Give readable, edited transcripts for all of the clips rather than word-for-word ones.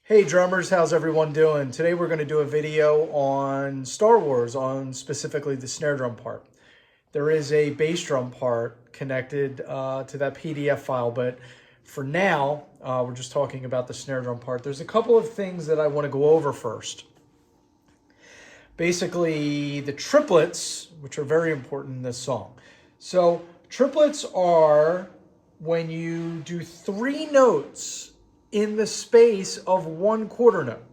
Hey drummers, how's everyone doing? Today we're going to do a video on Star Wars, on specifically the snare drum part. There is a bass drum part connected to that PDF file, but for now, we're just talking about the snare drum part. There's a couple of things that I want to go over first. Basically, the triplets, which are very important in this song. So triplets are when you do three notes in the space of one quarter note,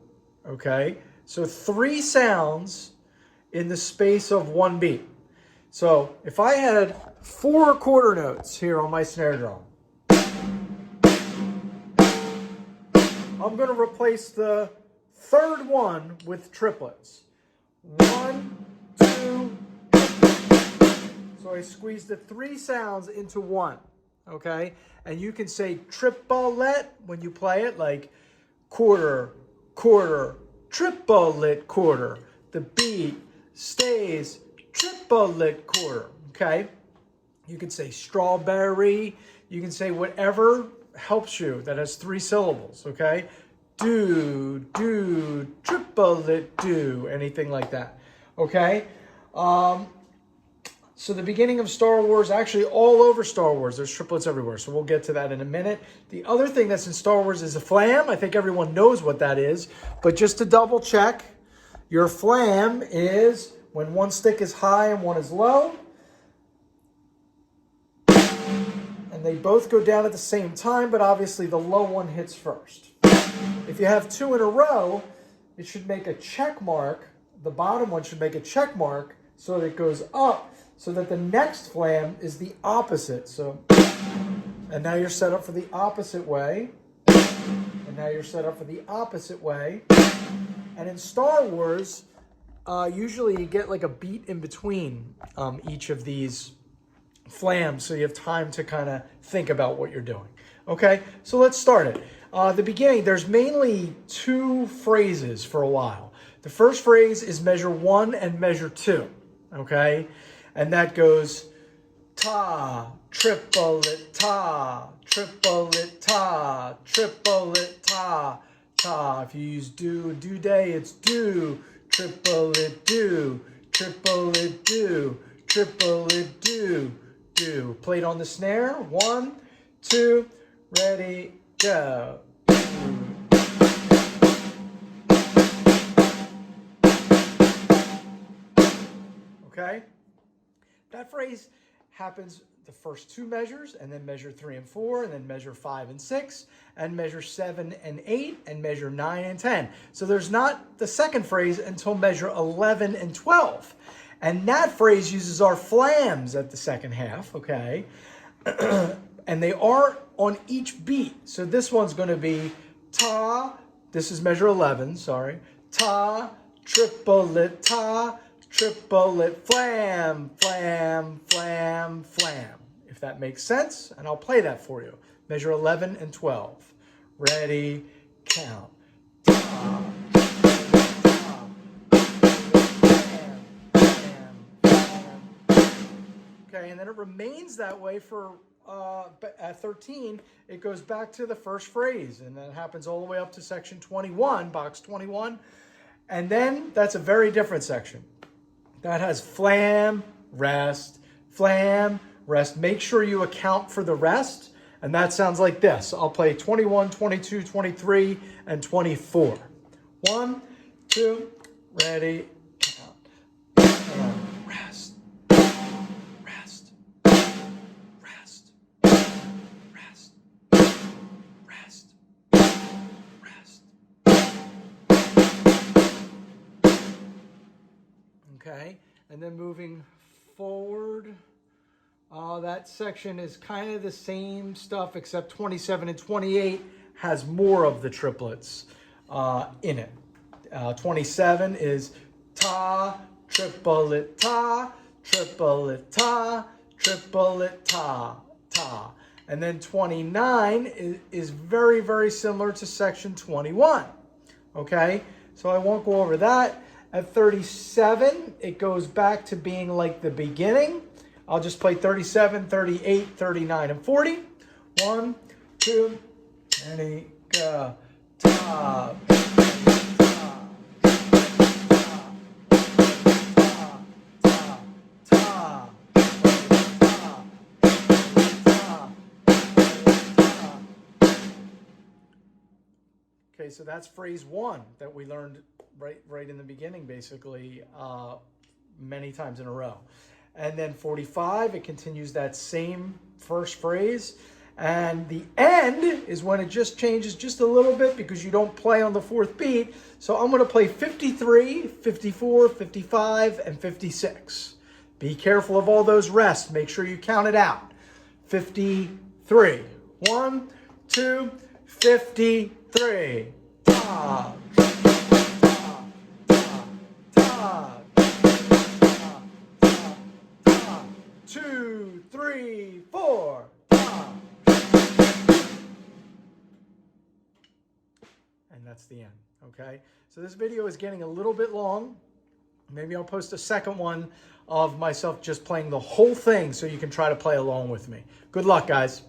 okay? So three sounds in the space of one beat. So if I had four quarter notes here on my snare drum, I'm gonna replace the third one with triplets. 1, 2, so I squeeze the three sounds into one, okay? And you can say triplet when you play it, like quarter, quarter, triplet quarter. The beat stays triplet quarter, okay? You can say strawberry. You can say whatever helps you that has three syllables, okay? Do, triplet, do, anything like that, okay? So the beginning of Star Wars, actually all over Star Wars, there's triplets everywhere. So we'll get to that in a minute. The other thing that's in Star Wars is a flam. I think everyone knows what that is. But just to double check, your flam is when one stick is high and one is low. And they both go down at the same time, but obviously the low one hits first. If you have two in a row, it should make a check mark. The bottom one should make a check mark so that it goes up, so that the next flam is the opposite. So, and now you're set up for the opposite way. And now you're set up for the opposite way. And in Star Wars, usually you get like a beat in between each of these flams, so you have time to kind of think about what you're doing. Okay, so let's start it. The beginning, there's mainly two phrases for a while. The first phrase is measure 1 and measure 2. Okay, and that goes ta, triplet, ta, triplet, ta, triplet, ta, ta. If you use do day, it's do, triplet, do, triplet, do, triplet, do, do. Played on the snare. 1, 2, ready, go. Okay? That phrase happens the first two measures, and then measure 3 and 4, and then measure 5 and 6, and measure 7 and 8, and measure 9 and 10. So there's not the second phrase until measure 11 and 12. And that phrase uses our flams at the second half, okay? And they are on each beat. So this one's going to be ta, this is measure 11, sorry, ta, triplet, ta, triplet, flam, flam, flam, flam. If that makes sense, and I'll play that for you. Measure 11 and 12. Ready, count. Ta, ta, flam, flam, flam. Okay, and then it remains that way for at 13. It goes back to the first phrase, and that happens all the way up to section 21, box 21. And then that's a very different section. That has flam, rest, flam, rest. Make sure you account for the rest. And that sounds like this. I'll play 21, 22, 23, and 24. 1, 2, ready, count. And rest, rest, rest, rest, rest, rest. Okay, and then moving forward, that section is kind of the same stuff, except 27 and 28 has more of the triplets in it. 27 is ta, triplet, ta, triplet, ta, triplet, ta, ta. And then 29 is very, very similar to section 21. Okay, so I won't go over that. At 37, it goes back to being like the beginning. I'll just play 37, 38, 39, and 40. 1, 2, ready, go. Ta, Okay, so that's phrase 1 that we learned right in the beginning, basically, many times in a row. And then 45, it continues that same first phrase. And the end is when it just changes just a little bit because you don't play on the 4th beat. So I'm going to play 53, 54, 55, and 56. Be careful of all those rests. Make sure you count it out. 53. 1, 2, 53. Ta, ta, ta, ta, ta, ta, 2, 3, 4. Ta. And that's the end, okay? So this video is getting a little bit long. Maybe I'll post a second one of myself just playing the whole thing so you can try to play along with me. Good luck, guys.